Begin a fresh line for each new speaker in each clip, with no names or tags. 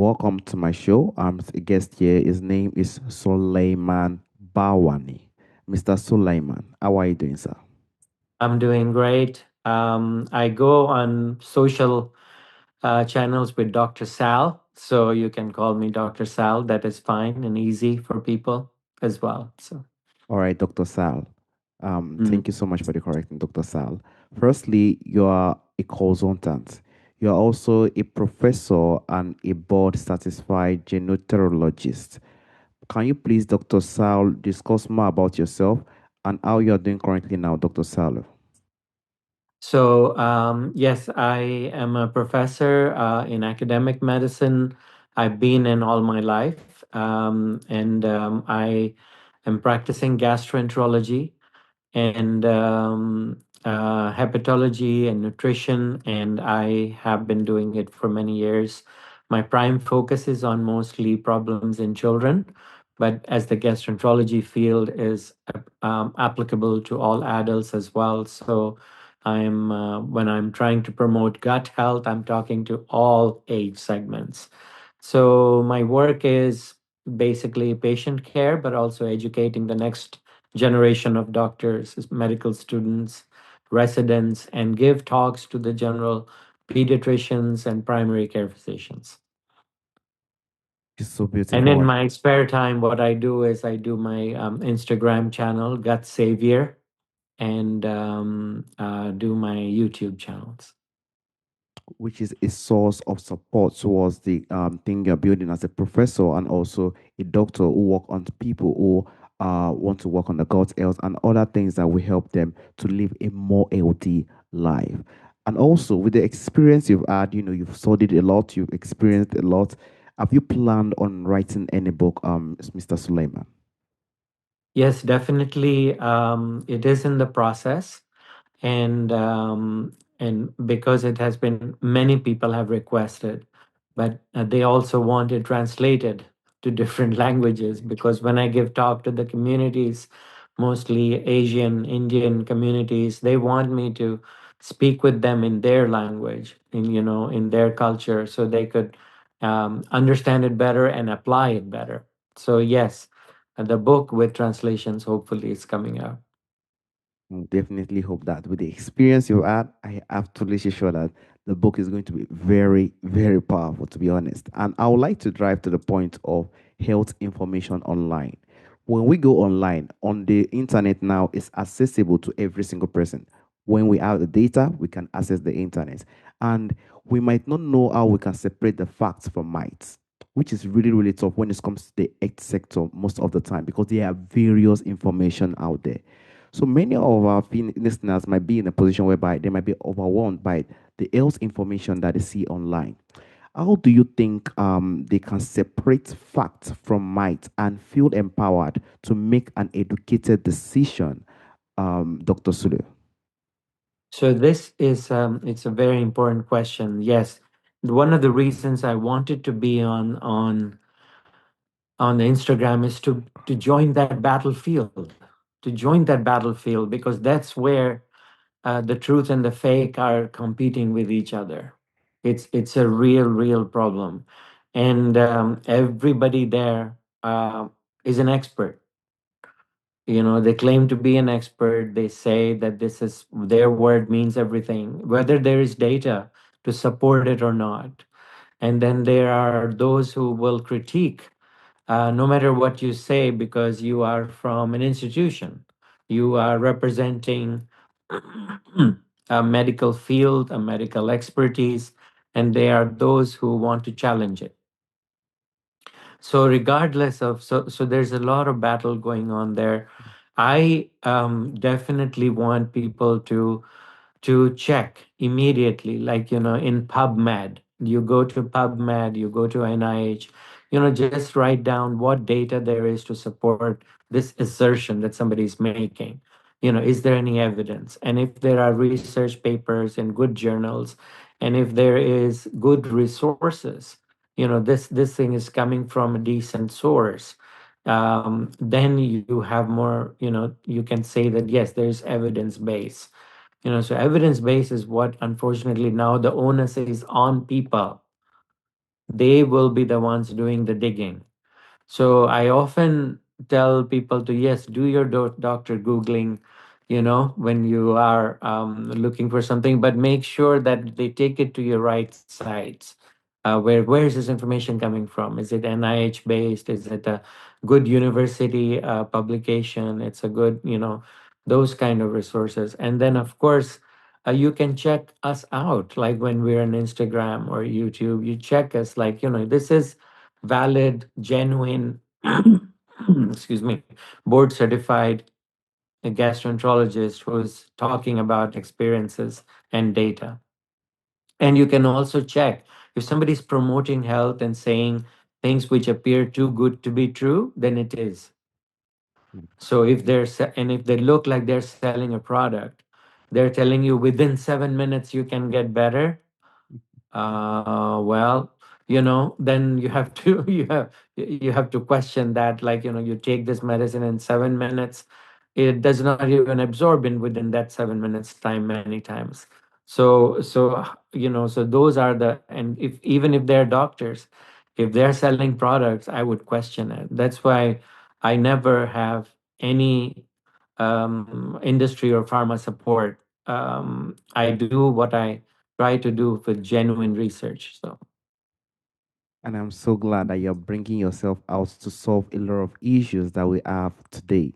Welcome to my show. I'm a guest here. His name is Sulaiman Bharwani. Mr. Sulaiman, how are you doing, sir?
I'm doing great. I go on social channels with Dr. Sal, so you can call me Dr. Sal. That is fine and easy for people as well. So,
All right, Dr. Sal.
mm.
Thank you so much for the correcting, Dr. Sal. Firstly, you are a consultant. You are also a professor and a board certified genoterologist. Can you please, Dr. Sal, discuss more about yourself and how you are doing currently now, Dr. Sal?
Yes, I am a professor in academic medicine. I've been in all my life, and I am practicing gastroenterology and hepatology and nutrition, and I have been doing it for many years. My prime focus is on mostly problems in children, but as the gastroenterology field is applicable to all adults as well. So I'm when I'm trying to promote gut health, I'm talking to all age segments. So my work is basically patient care, but also educating the next generation of doctors, medical students, residents, and give talks to the general pediatricians and primary care physicians.
It's so
And in
beautiful.
my spare time, what I do is I do my Instagram channel, Gutsavior, and do my YouTube channels.
Which is a source of support towards the thing you're building as a professor and also a doctor who work on people who want to work on the gut health and other things that will help them to live a more healthy life. And also with the experience you've had, you've studied a lot, you've experienced a lot. Have you planned on writing any book, Mr. Suleiman?
Yes, definitely. It is in the process. And because it has been many people have requested, but they also want it translated to different languages, because when I give talk to the communities, mostly Asian Indian communities, they want me to speak with them in their language, in their culture, so they could understand it better and apply it better. So yes, the book with translations hopefully is coming out.
Definitely hope that with the experience you've had, I am absolutely sure that the book is going to be very, very powerful, to be honest. And I would like to drive to the point of health information online. When we go online, on the internet now, it's accessible to every single person. When we have the data, we can access the internet. And we might not know how we can separate the facts from myths, which is really, really tough when it comes to the health sector most of the time because there are various information out there. So many of our listeners might be in a position whereby they might be overwhelmed by the health information that they see online. How do you think they can separate facts from might and feel empowered to make an educated decision, Dr. Sule?
So this is it's a very important question. Yes, one of the reasons I wanted to be on the Instagram is to join that battlefield, to join that battlefield, because that's where the truth and the fake are competing with each other. It's a real problem, and everybody there is an expert. They claim to be an expert. They say that this is their word means everything, whether there is data to support it or not. And then there are those who will critique no matter what you say, because you are from an institution, you are representing a medical field, a medical expertise, and there are those who want to challenge it. So regardless of, so there's a lot of battle going on there. I definitely want people to check immediately, like, in PubMed. You go to PubMed, you go to NIH, just write down what data there is to support this assertion that somebody is making. Is there any evidence? And if there are research papers in good journals, and if there is good resources, this thing is coming from a decent source, then you have more, you can say that yes, there's evidence base. So evidence base is what, unfortunately, now the onus is on people. They will be the ones doing the digging. So I often tell people to, yes, do your doctor Googling, when you are looking for something, but make sure that they take it to your right sites. Where is this information coming from? Is it NIH based? Is it a good university publication? It's a good, those kind of resources. And then, of course, you can check us out, like when we're on Instagram or YouTube. You check us, like, this is valid, genuine, excuse me, board certified gastroenterologist who's talking about experiences and data. And you can also check if somebody's promoting health and saying things which appear too good to be true, then it is. So if and if they look like they're selling a product, they're telling you within 7 minutes you can get better. Well, then you have to you have to question that. Like, you take this medicine in 7 minutes, it does not even absorb in within that 7 minutes time many times. So those are and if even if they're doctors, if they're selling products, I would question it. That's why I never have any industry or pharma support. I do what I try to do with genuine research. So,
And I'm so glad that you're bringing yourself out to solve a lot of issues that we have today.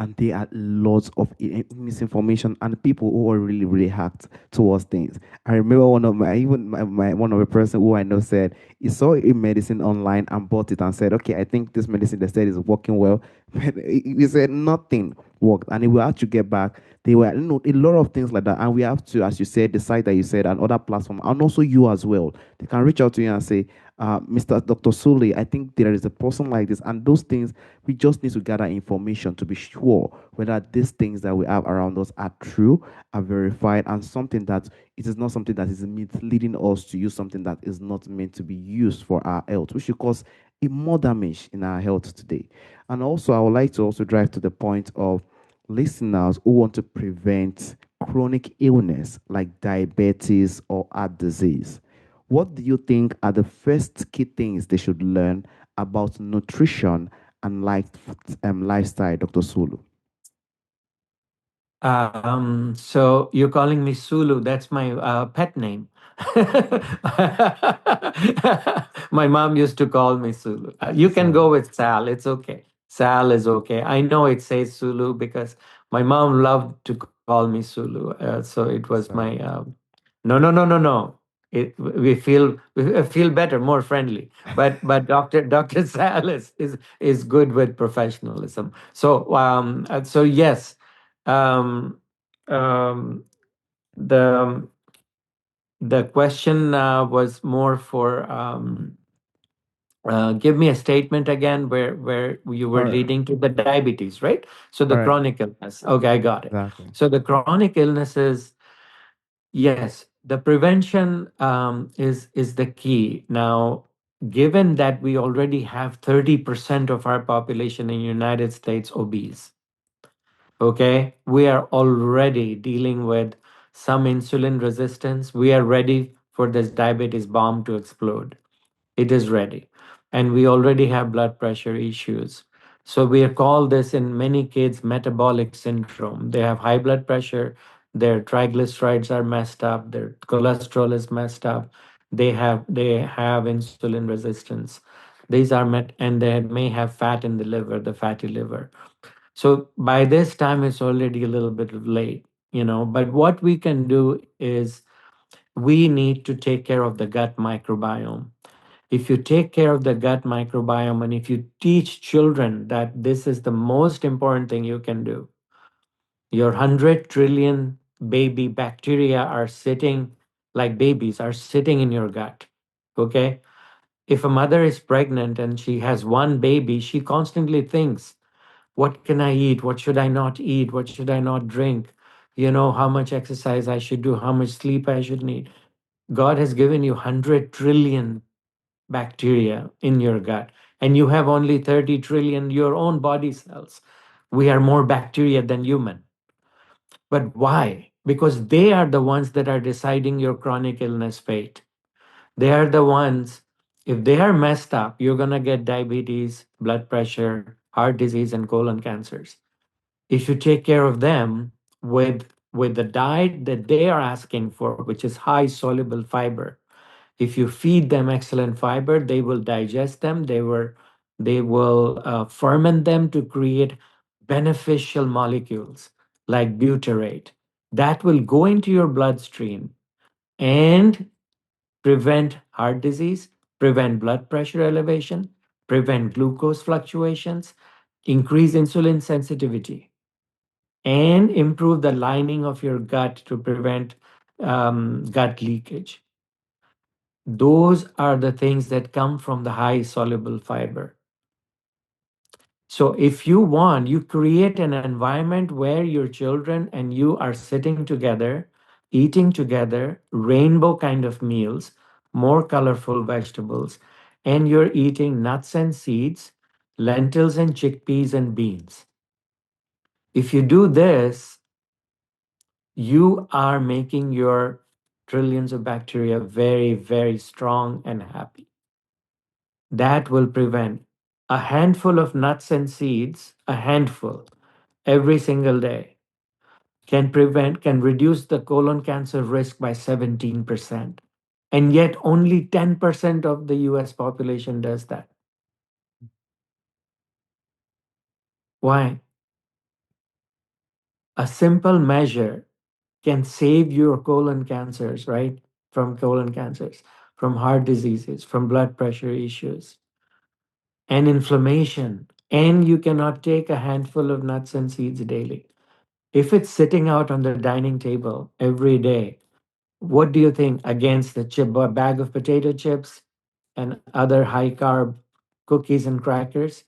And there are lots of misinformation and people who are really, really hacked towards things. I remember one of my, even my one of the person who I know said he saw a medicine online and bought it and said, okay, I think this medicine they said is working well. But he said nothing worked. And if we had to get back, they were, a lot of things like that. And we have to, as you said, the site that you said and other platform, and also you as well. They can reach out to you and say, Mr. Dr. Sule, I think there is a person like this, and those things we just need to gather information to be sure whether these things that we have around us are true, are verified, and something that it is not something that is misleading us to use something that is not meant to be used for our health, which should cause a more damage in our health today. And also, I would like to also drive to the point of listeners who want to prevent chronic illness like diabetes or heart disease. What do you think are the first key things they should learn about nutrition and lifestyle, Dr. Sulu?
so you're calling me Sulu. That's my pet name. My mom used to call me Sulu. You can
So,
go with Sal. It's okay. Sal is okay. I know it says Sulu because my mom loved to call me Sulu. So it was my
so
no, no, no, no, no. We feel better, more friendly. But Doctor Sal is good with professionalism. So yes, um, um, the the question was more for give me a statement again where you were
all right,
leading to the diabetes, right? So the
all right,
chronic illness. Okay, I got it.
exactly.
So the chronic illnesses, yes, the prevention is the key. Now, given that we already have 30% of our population in United States obese, okay, we are already dealing with some insulin resistance. We are ready for this diabetes bomb to explode. It is ready. And we already have blood pressure issues. So we call this in many kids metabolic syndrome. They have high blood pressure, their triglycerides are messed up, their cholesterol is messed up, they have insulin resistance. These are and they may have fat in the liver, the fatty liver. So by this time, it's already a little bit late. But what we can do is we need to take care of the gut microbiome. If you take care of the gut microbiome and if you teach children that this is the most important thing you can do, your 100 trillion baby bacteria are sitting like babies, are sitting in your gut. Okay. If a mother is pregnant and she has one baby, she constantly thinks, what can I eat? What should I not eat? What should I not drink? How much exercise I should do, how much sleep I should need. God has given you 100 trillion bacteria in your gut, and you have only 30 trillion your own body cells. We are more bacteria than human. But why? Because they are the ones that are deciding your chronic illness fate. They are the ones. If they are messed up, you're going to get diabetes, blood pressure, heart disease, and colon cancers. If you take care of them with the diet that they are asking for, which is high soluble fiber, if you feed them excellent fiber, they will digest them. They will ferment them to create beneficial molecules like butyrate that will go into your bloodstream and prevent heart disease, prevent blood pressure elevation, prevent glucose fluctuations, increase insulin sensitivity, and improve the lining of your gut to prevent gut leakage. Those are the things that come from the high soluble fiber. So, if you want, you create an environment where your children and you are sitting together, eating together, rainbow kind of meals, more colorful vegetables, and you're eating nuts and seeds, lentils and chickpeas and beans. If you do this, you are making your trillions of bacteria very, very strong and happy. That will prevent a handful of nuts and seeds, a handful every single day, can reduce the colon cancer risk by 17%. And yet only 10% of the US population does that. Why? A simple measure can save your colon cancers, right? From colon cancers, from heart diseases, from blood pressure issues, and inflammation. And you cannot take a handful of nuts and seeds daily. If it's sitting out on the dining table every day, what do you think against the bag of potato chips and other high carb cookies and crackers?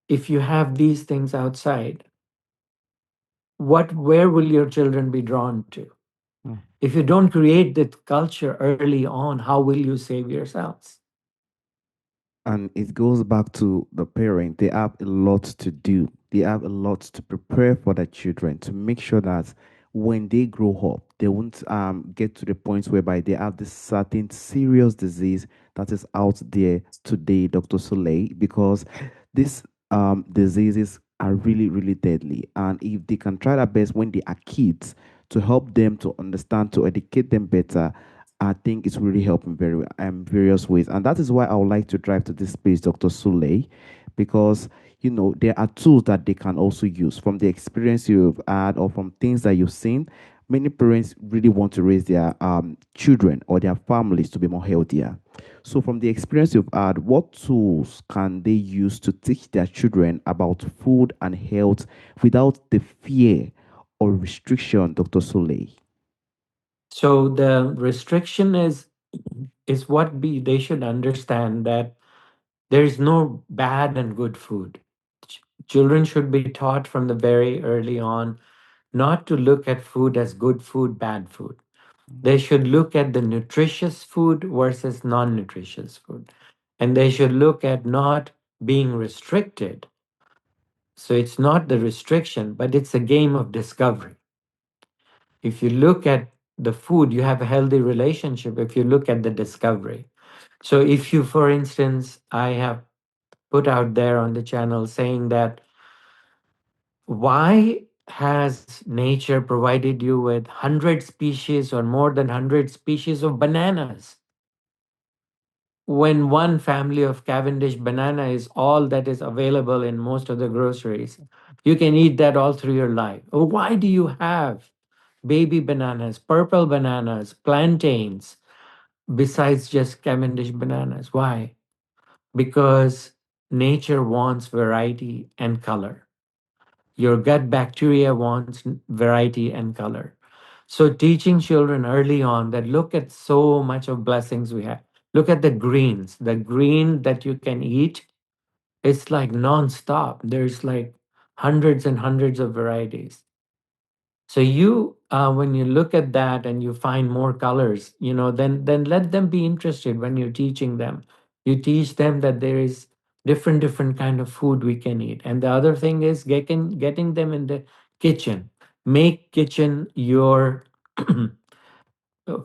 If you have these things outside, where will your children be drawn to?
Mm.
If you don't create that culture early on, how will you save yourselves?
And it goes back to the parent. They have a lot to do. They have a lot to prepare for their children to make sure that when they grow up, they won't get to the point whereby they have this certain serious disease that is out there today, Dr. Soleil, because these diseases are really, really deadly. And if they can try their best when they are kids to help them to understand, to educate them better, I think it's really helping very various ways, and that is why I would like to drive to this space, Dr. Sule, because there are tools that they can also use from the experience you've had or from things that you've seen. Many parents really want to raise their children or their families to be more healthier. So, from the experience you've had, what tools can they use to teach their children about food and health without the fear or restriction, Dr. Sule?
So the restriction is what be they should understand that there is no bad and good food. Children should be taught from the very early on not to look at food as good food, bad food. They should look at the nutritious food versus non nutritious food. And they should look at not being restricted. So it's not the restriction, but it's a game of discovery. If you look at the food, you have a healthy relationship if you look at the discovery. So if you, for instance, I have put out there on the channel saying that why has nature provided you with 100 species or more than 100 species of bananas when one family of Cavendish banana is all that is available in most of the groceries? You can eat that all through your life. Why do you have baby bananas, purple bananas, plantains, besides just Cavendish bananas? Why? Because nature wants variety and color. Your gut bacteria wants variety and color. So teaching children early on that look at so much of blessings we have. Look at the greens. The green that you can eat, it's like non-stop. There's like hundreds and hundreds of varieties. So when you look at that and you find more colors, then let them be interested when you're teaching them. You teach them that there is different kind of food we can eat. And the other thing is getting them in the kitchen. Make kitchen your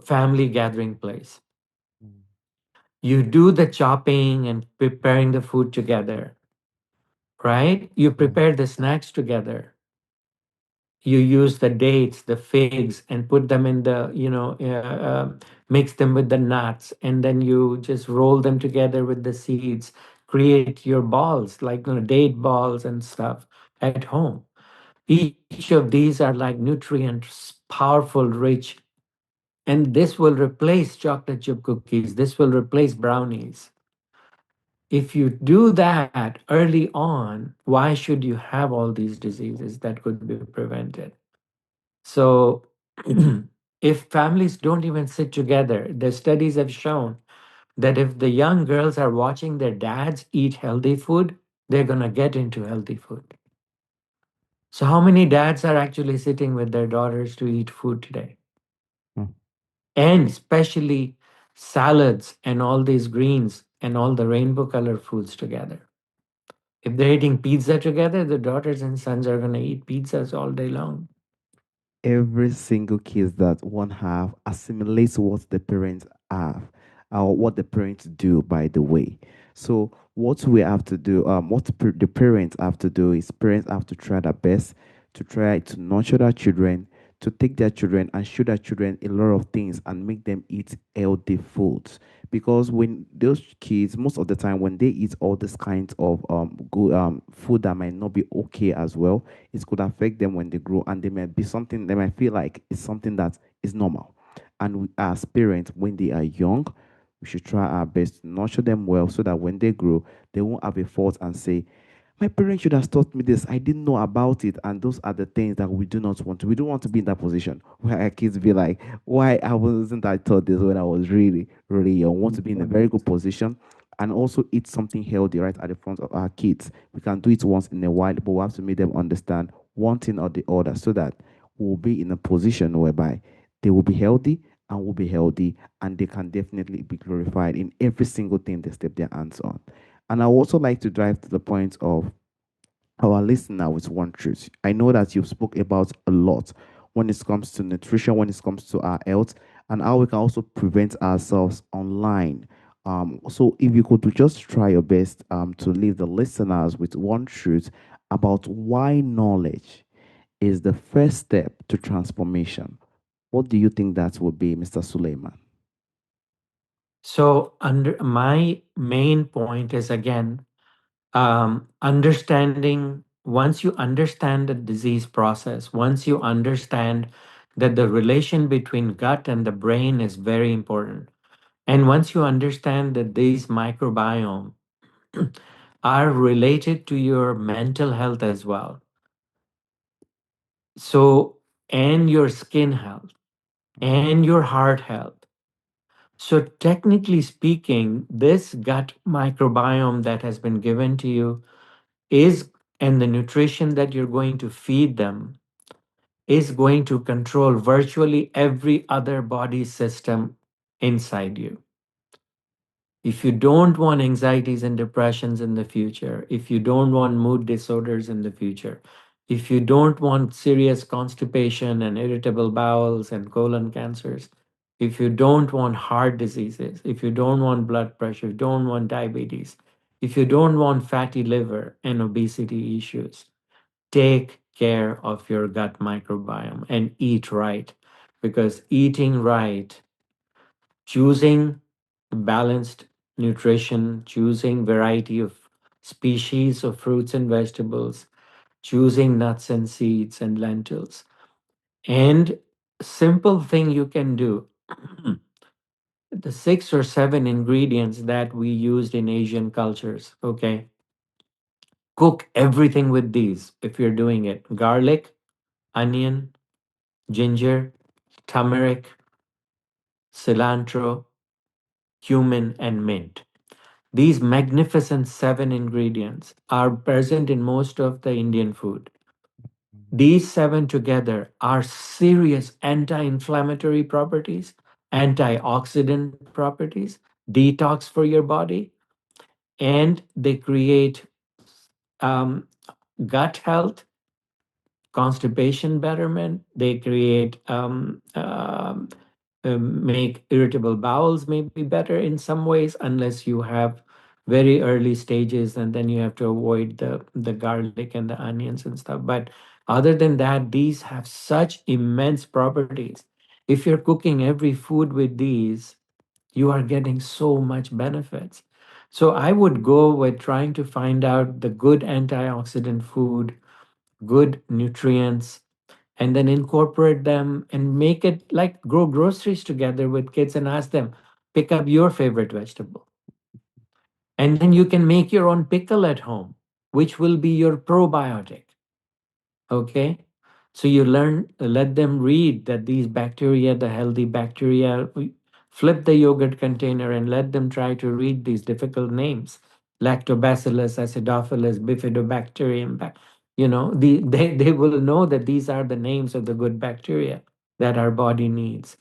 family gathering place. You do the chopping and preparing the food together, right? You
Mm.
prepare the snacks together. You use the dates, the figs, and put them in the, mix them with the nuts, and then you just roll them together with the seeds, create your balls, like, date balls and stuff at home. Each of these are like nutrients, powerful, rich, and this will replace chocolate chip cookies. This will replace brownies. If you do that early on, why should you have all these diseases that could be prevented? So, if families don't even sit together, the studies have shown that if the young girls are watching their dads eat healthy food, they're going to get into healthy food. So, how many dads are actually sitting with their daughters to eat food today?
Mm.
And especially salads and all these greens and all the rainbow color foods together. If they're eating pizza together, the daughters and sons are going to eat pizzas all day long.
Every single kids that one have assimilates what the parents have, or what the parents do, by the way. So what we have to do, what the parents have to do, is parents have to try their best to try to nurture their children, to take their children and show their children a lot of things and make them eat healthy foods. Because when those kids, most of the time when they eat all this kinds of good food that might not be okay as well, it could affect them when they grow, and they might be something, they might feel like it's something that is normal. And we, as parents, when they are young, we should try our best to nurture them well, so that when they grow, they won't have a fault and say, my parents should have taught me this, I didn't know about it. And those are the things that we do not want to, we don't want to be in that position where our kids be like, why I wasn't I taught this when I was really really young. We want to be in a very good position and also eat something healthy right at the front of our kids. We can do it once in a while, but we have to make them understand one thing or the other, so that we'll be in a position whereby they will be healthy and will be healthy, and they can definitely be glorified in every single thing they step their hands on. And I also like to drive to the point of our listener with one truth. I know that you've spoke about a lot when it comes to nutrition, when it comes to our health, and how we can also prevent ourselves online. So if you could just try your best to leave the listeners with one truth about why knowledge is the first step to transformation. What do you think that would be, Mr. Suleiman?
So, under my main point is again, understanding. Once you understand the disease process, once you understand that the relation between gut and the brain is very important, and once you understand that these microbiome are related to your mental health as well, so, and your skin health and your heart health. So, technically speaking, this gut microbiome that has been given to you is, and the nutrition that you're going to feed them is going to control virtually every other body system inside you. If you don't want anxieties and depressions in the future, if you don't want mood disorders in the future, if you don't want serious constipation and irritable bowels and colon cancers, if you don't want heart diseases, if you don't want blood pressure, if you don't want diabetes, if you don't want fatty liver and obesity issues, take care of your gut microbiome and eat right. Because eating right, choosing balanced nutrition, choosing variety of species of fruits and vegetables, choosing nuts and seeds and lentils. And simple thing you can do, the 6 or 7 ingredients that we used in Asian cultures, okay? Cook everything with these if you're doing it. Garlic, onion, ginger, turmeric, cilantro, cumin, and mint. These magnificent 7 ingredients are present in most of the Indian food. These 7 together are serious anti inflammatory properties, antioxidant properties, detox for your body, and they create um, gut health, constipation betterment. They create make irritable bowels maybe better in some ways, unless you have very early stages, and then you have to avoid the garlic and the onions and stuff. But other than that, these have such immense properties. If you're cooking every food with these, you are getting so much benefits. So I would go with trying to find out the good antioxidant food, good nutrients, and then incorporate them and make it like grow groceries together with kids and ask them, pick up your favorite vegetable. And then you can make your own pickle at home, which will be your probiotic. Okay. So you learn, let them read that these bacteria, the healthy bacteria, flip the yogurt container and let them try to read these difficult names: lactobacillus, acidophilus, bifidobacterium. They will know that these are the names of the good bacteria that our body needs.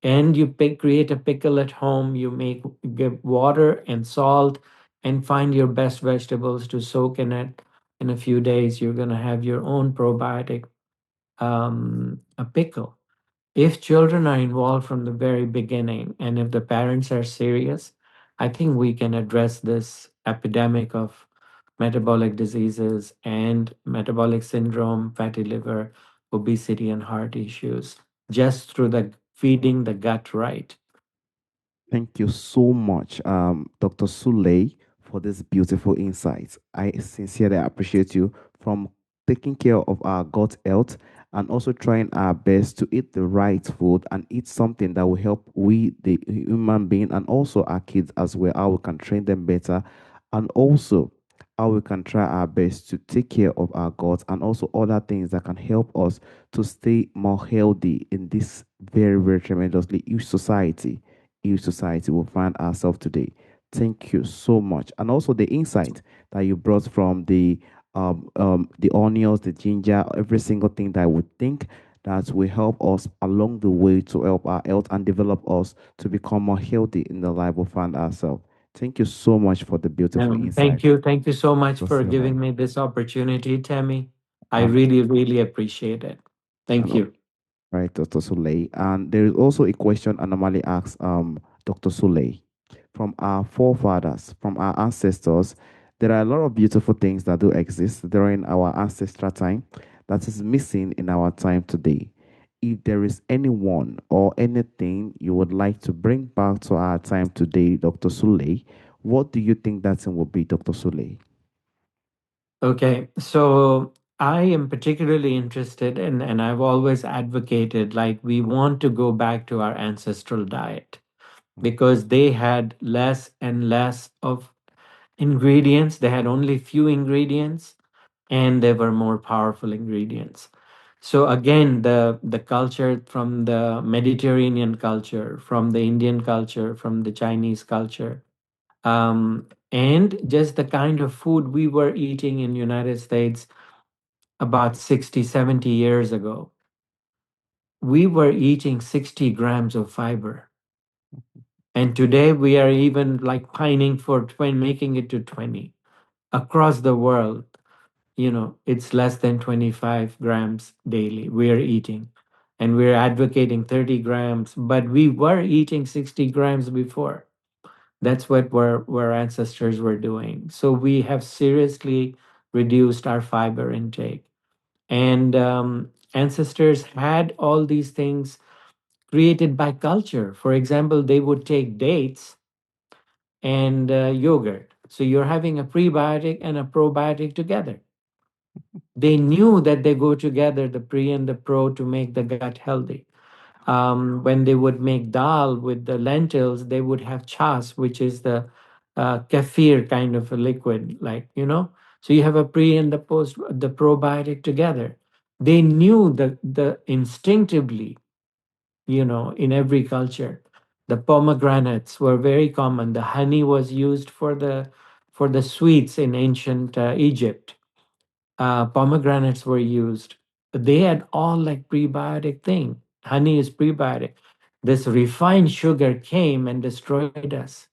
And you create a pickle at home. You give water and salt and find your best vegetables to soak in it. In a few days, you're going to have your own probiotic, a pickle. If children are involved from the very beginning, and if the parents are serious, I think we can address this epidemic of metabolic diseases and metabolic syndrome, fatty liver, obesity, and heart issues just through the feeding the gut right.
Thank you so much, Dr. Sule, for this beautiful insights. I sincerely appreciate you from taking care of our gut health and also trying our best to eat the right food and eat something that will help we, the human being, and also our kids as well, how we can train them better, and also how we can try our best to take care of our gut and also other things that can help us to stay more healthy in this very, very tremendously huge society we find ourselves today. Thank you so much. And also the insight that you brought from the onions, the ginger, every single thing that I would think that will help us along the way to help our health and develop us to become more healthy in the life we find ourselves. Thank you so much for the beautiful
Thank
insight,
you. Thank you so much
Dr.
for
Sule.
giving me this opportunity, Tammy. I
And,
really, really appreciate it.
and
Thank you.
right, Dr. Soleil. And there is also a question I normally ask Dr. Soleil. From our forefathers, from our ancestors, there are a lot of beautiful things that do exist during our ancestral time that is missing in our time today. If there is anyone or anything you would like to bring back to our time today, Dr. Soleil, what do you think that thing will be, Dr. Soleil?
Okay, so I am particularly interested in, and I've always advocated, like, we want to go back to our ancestral diet because they had less and less of ingredients. They had only few ingredients, and they were more powerful ingredients. So again, the culture, from the Mediterranean culture, from the Indian culture, from the Chinese culture, and just the kind of food we were eating in United States about 60, 70 years ago. We were eating 60 grams of fiber, and today we are even like pining for 20, making it to 20. Across the world, it's less than 25 grams daily we're eating, and we're advocating 30 grams, but we were eating 60 grams before. That's what our ancestors were doing. So we have seriously reduced our fiber intake. And ancestors had all these things created by culture. For example, they would take dates and yogurt. So you're having a prebiotic and a probiotic together. They knew that they go together, the pre and the pro, to make the gut healthy. When they would make dal with the lentils, they would have chas, which is the kefir kind of a liquid, So you have a pre and the probiotic together. They knew that the instinctively, in every culture, the pomegranates were very common. The honey was used for the sweets in ancient Egypt. Pomegranates were used. They had all like prebiotic thing. Honey is prebiotic. This refined sugar came and destroyed us.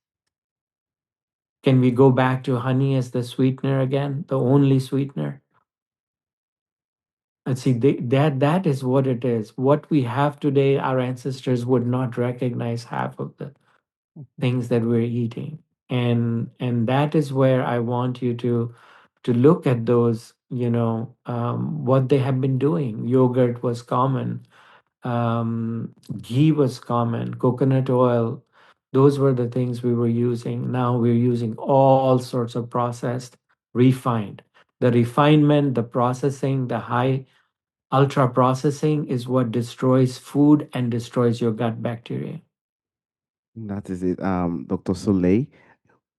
Can we go back to honey as the sweetener again, the only sweetener? And see, that is what it is. What we have today, our ancestors would not recognize half of the things that we're eating. And that is where I want you to look at those, what they have been doing. Yogurt was common, ghee was common, coconut oil. Those were the things we were using. Now we're using all sorts of processed, refined. The refinement, the processing, the high ultra processing is what destroys food and destroys your gut bacteria.
That is it, Dr. Soleil.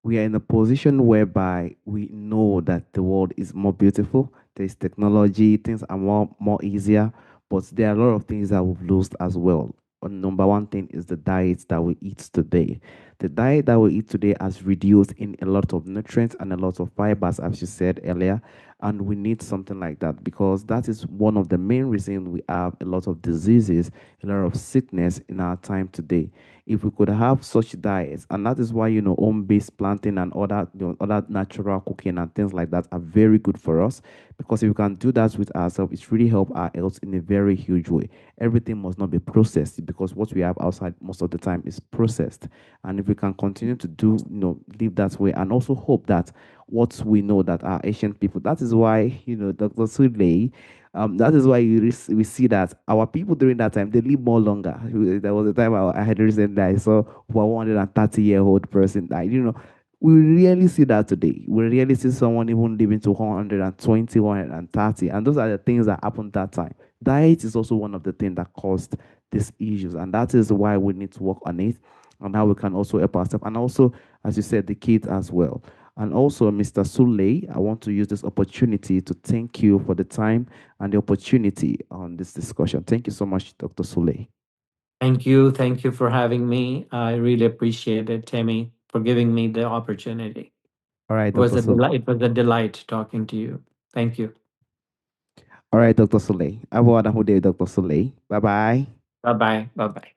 We are in a position whereby we know that the world is more beautiful. There's technology, things are more easier, but there are a lot of things that we've lost as well. Number one thing is the diet that we eat today. The diet that we eat today has reduced in a lot of nutrients and a lot of fibers, as you said earlier, and we need something like that because that is one of the main reasons we have a lot of diseases, a lot of sickness in our time today. If we could have such diets, and that is why home-based planting and other natural cooking and things like that are very good for us, because if we can do that with ourselves, it's really help our health in a very huge way. Everything must not be processed because what we have outside most of the time is processed. And if we can continue to live that way, and also hope that what we know that our Asian people, that is why Dr. Sudley, that is why we see that our people during that time they live more longer. There was a time I had recently I saw a 130-year-old person die. We rarely see that today. We rarely see someone even living to 120, 130, and those are the things that happened that time. Diet is also one of the things that caused these issues, and that is why we need to work on it, and how we can also help ourselves, and also, as you said, the kids as well. And also, Mr. Sule, I want to use this opportunity to thank you for the time and the opportunity on this discussion. Thank you so much, Dr. Sule.
Thank you. Thank you for having me. I really appreciate it, Tammy, for giving me the opportunity.
All right,
It was
Dr.
a
Sule.
delight. It was a delight talking to you. Thank you.
All right, Dr. Sule. Have a wonderful day, Dr. Sule. Bye bye.
Bye bye. Bye bye.